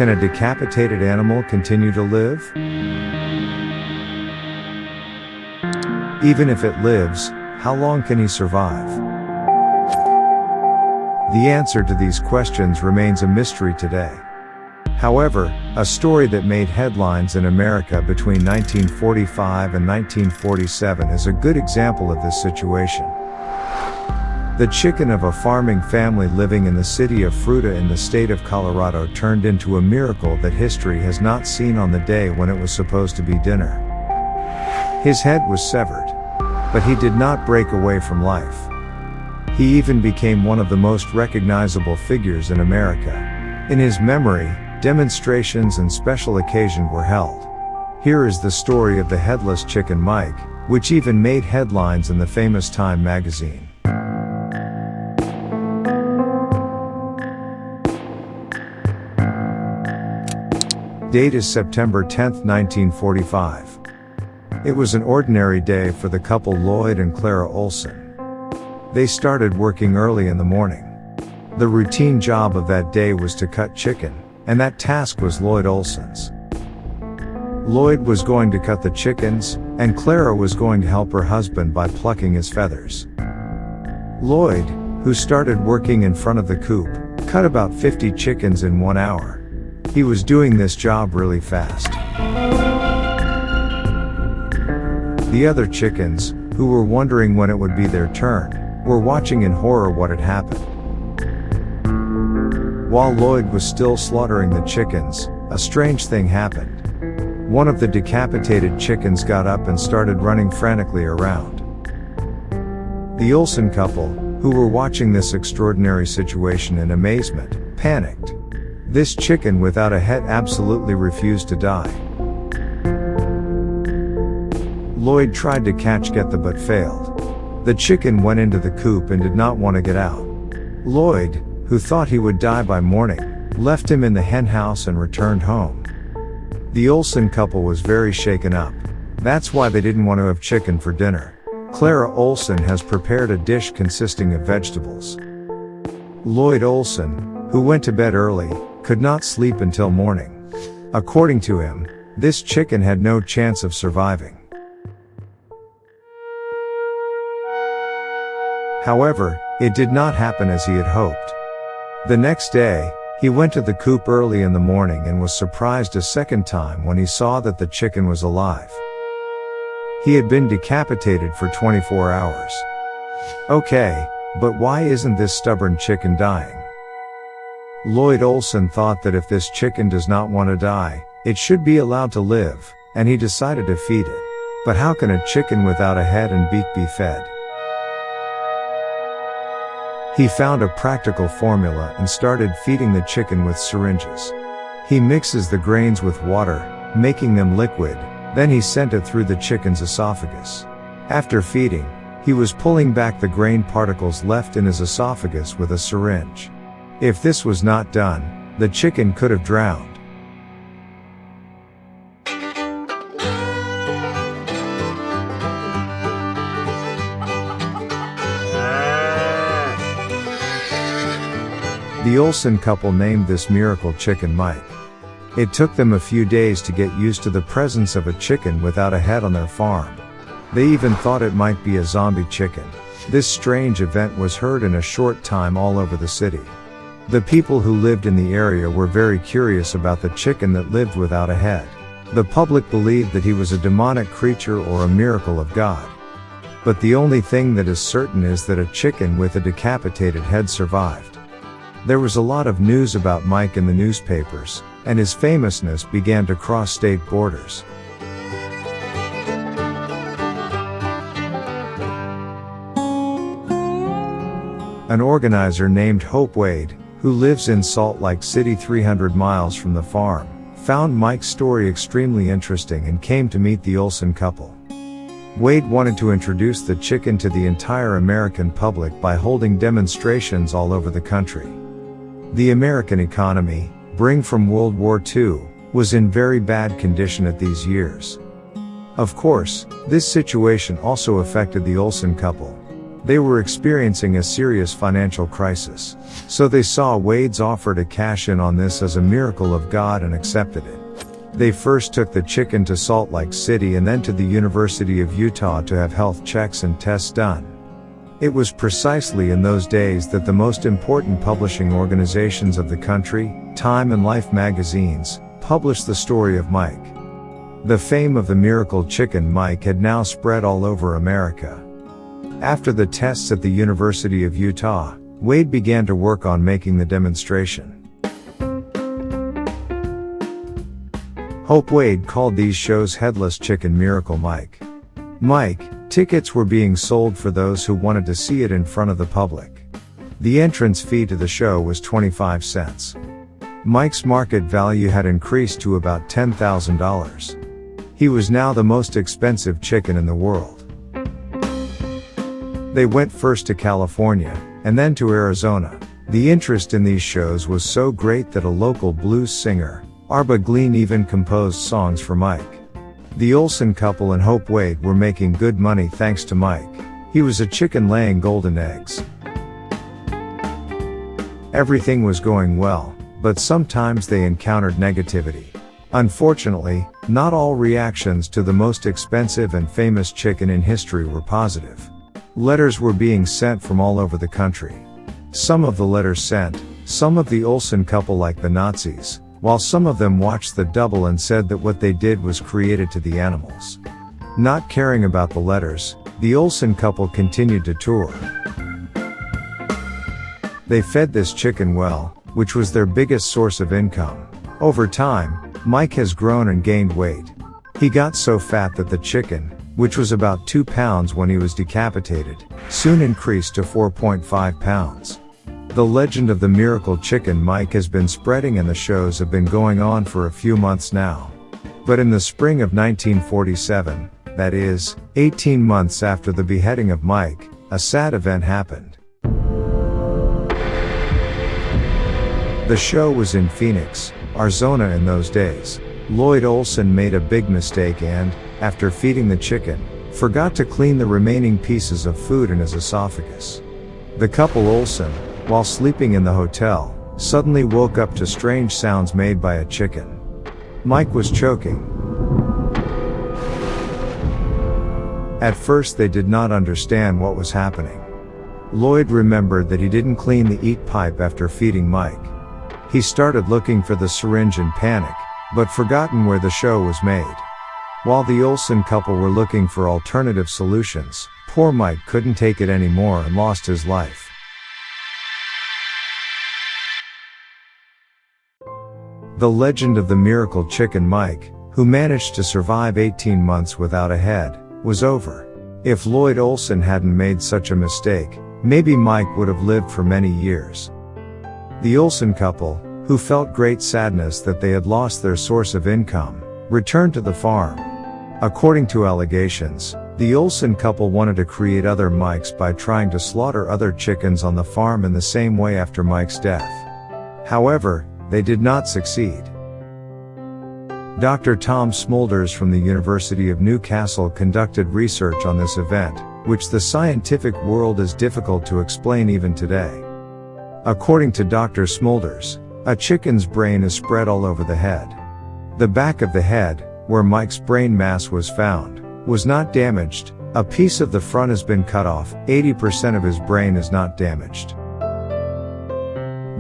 Can a decapitated animal continue to live? Even if it lives, how long can he survive? The answer to these questions remains a mystery today. However, a story that made headlines in America between 1945 and 1947 is a good example of this situation. The chicken of a farming family living in the city of Fruita in the state of Colorado turned into a miracle that history has not seen on the day when it was supposed to be dinner. His head was severed, but he did not break away from life. He even became one of the most recognizable figures in America. In his memory, demonstrations and special occasions were held. Here is the story of the Headless Chicken Mike, which even made headlines in the famous Time magazine. Date is September 10, 1945. It was an ordinary day for the couple Lloyd and Clara Olson. They started working early in the morning. The routine job of that day was to cut chicken, and that task was Lloyd Olson's. Lloyd was going to cut the chickens, and Clara was going to help her husband by plucking his feathers. Lloyd, who started working in front of the coop, cut about 50 chickens in 1 hour. He was doing this job really fast. The other chickens, who were wondering when it would be their turn, were watching in horror what had happened. While Lloyd was still slaughtering the chickens, a strange thing happened. One of the decapitated chickens got up and started running frantically around. The Olson couple, who were watching this extraordinary situation in amazement, panicked. This chicken without a head absolutely refused to die. Lloyd tried to get but failed. The chicken went into the coop and did not want to get out. Lloyd, who thought he would die by morning, left him in the hen house and returned home. The Olson couple was very shaken up. That's why they didn't want to have chicken for dinner. Clara Olson has prepared a dish consisting of vegetables. Lloyd Olson, who went to bed early, could not sleep until morning. According to him, this chicken had no chance of surviving. However, it did not happen as he had hoped. The next day, he went to the coop early in the morning and was surprised a second time when he saw that the chicken was alive. He had been decapitated for 24 hours. Okay, but why isn't this stubborn chicken dying? Lloyd Olson thought that if this chicken does not want to die, it should be allowed to live, and he decided to feed it. But how can a chicken without a head and beak be fed? He found a practical formula and started feeding the chicken with syringes. He mixes the grains with water, making them liquid, then he sent it through the chicken's esophagus. After feeding, he was pulling back the grain particles left in his esophagus with a syringe. If this was not done, the chicken could have drowned. The Olson couple named this miracle chicken Mike. It took them a few days to get used to the presence of a chicken without a head on their farm. They even thought it might be a zombie chicken. This strange event was heard in a short time all over the city. The people who lived in the area were very curious about the chicken that lived without a head. The public believed that he was a demonic creature or a miracle of God. But the only thing that is certain is that a chicken with a decapitated head survived. There was a lot of news about Mike in the newspapers, and his famousness began to cross state borders. An organizer named Hope Wade, who lives in Salt Lake City 300 miles from the farm, found Mike's story extremely interesting and came to meet the Olson couple. Wade wanted to introduce the chicken to the entire American public by holding demonstrations all over the country. The American economy, brewing from World War II, was in very bad condition at these years. Of course, this situation also affected the Olson couple. They were experiencing a serious financial crisis. So they saw Wade's offer to cash in on this as a miracle of God and accepted it. They first took the chicken to Salt Lake City and then to the University of Utah to have health checks and tests done. It was precisely in those days that the most important publishing organizations of the country, Time and Life magazines, published the story of Mike. The fame of the miracle chicken Mike had now spread all over America. After the tests at the University of Utah, Wade began to work on making the demonstration. Hope Wade called these shows Headless Chicken Miracle Mike. Tickets were being sold for those who wanted to see it in front of the public. The entrance fee to the show was 25 cents. Mike's market value had increased to about $10,000. He was now the most expensive chicken in the world. They went first to California, and then to Arizona. The interest in these shows was so great that a local blues singer, Arba Glean, even composed songs for Mike. The Olsen couple and Hope Wade were making good money thanks to Mike. He was a chicken laying golden eggs. Everything was going well, but sometimes they encountered negativity. Unfortunately, not all reactions to the most expensive and famous chicken in history were positive. Letters were being sent from all over the country. Some of the letters sent some of the Olsen couple like the Nazis, while some of them watched the double and said that what they did was created to the animals. Not caring about the letters, the Olsen couple continued to tour. They fed this chicken well, which was their biggest source of income. Over time, Mike has grown and gained weight. He got so fat that the chicken, which was about 2 pounds when he was decapitated, soon increased to 4.5 pounds. The legend of the miracle chicken Mike has been spreading and the shows have been going on for a few months now. But in the spring of 1947, that is, 18 months after the beheading of Mike, a sad event happened. The show was in Phoenix, Arizona in those days. Lloyd Olsen made a big mistake and, after feeding the chicken, forgot to clean the remaining pieces of food in his esophagus. The couple Olsen, while sleeping in the hotel, suddenly woke up to strange sounds made by a chicken. Mike was choking. At first they did not understand what was happening. Lloyd remembered that he didn't clean the eat pipe after feeding Mike. He started looking for the syringe in panic, but forgotten where the show was made. While the Olsen couple were looking for alternative solutions, poor Mike couldn't take it anymore and lost his life. The legend of the miracle chicken Mike, who managed to survive 18 months without a head, was over. If Lloyd Olsen hadn't made such a mistake, maybe Mike would have lived for many years. The Olsen couple, who felt great sadness that they had lost their source of income, returned to the farm. According to allegations, the Olsen couple wanted to create other Mikes by trying to slaughter other chickens on the farm in the same way after Mike's death. However, they did not succeed. Dr. Tom Smulders from the University of Newcastle conducted research on this event, which the scientific world is difficult to explain even today. According to Dr. Smulders, a chicken's brain is spread all over the head. The back of the head, where Mike's brain mass was found, was not damaged. A piece of the front has been cut off. 80% of his brain is not damaged.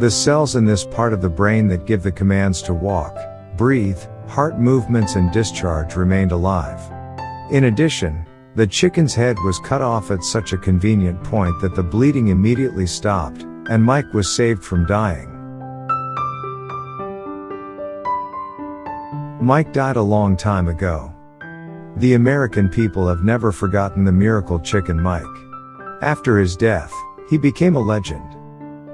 The cells in this part of the brain that give the commands to walk, breathe, heart movements and discharge remained alive. In addition, the chicken's head was cut off at such a convenient point that the bleeding immediately stopped, and Mike was saved from dying. Mike died a long time ago. The American people have never forgotten the miracle chicken Mike. After his death, he became a legend.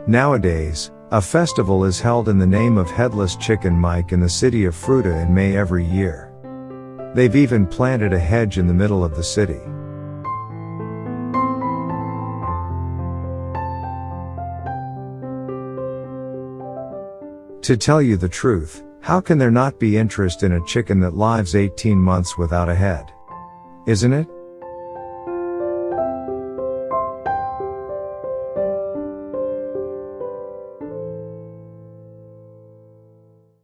Nowadays, a festival is held in the name of Headless Chicken Mike in the city of Fruita in May every year. They've even planted a hedge in the middle of the city. To tell you the truth, how can there not be interest in a chicken that lives 18 months without a head? Isn't it?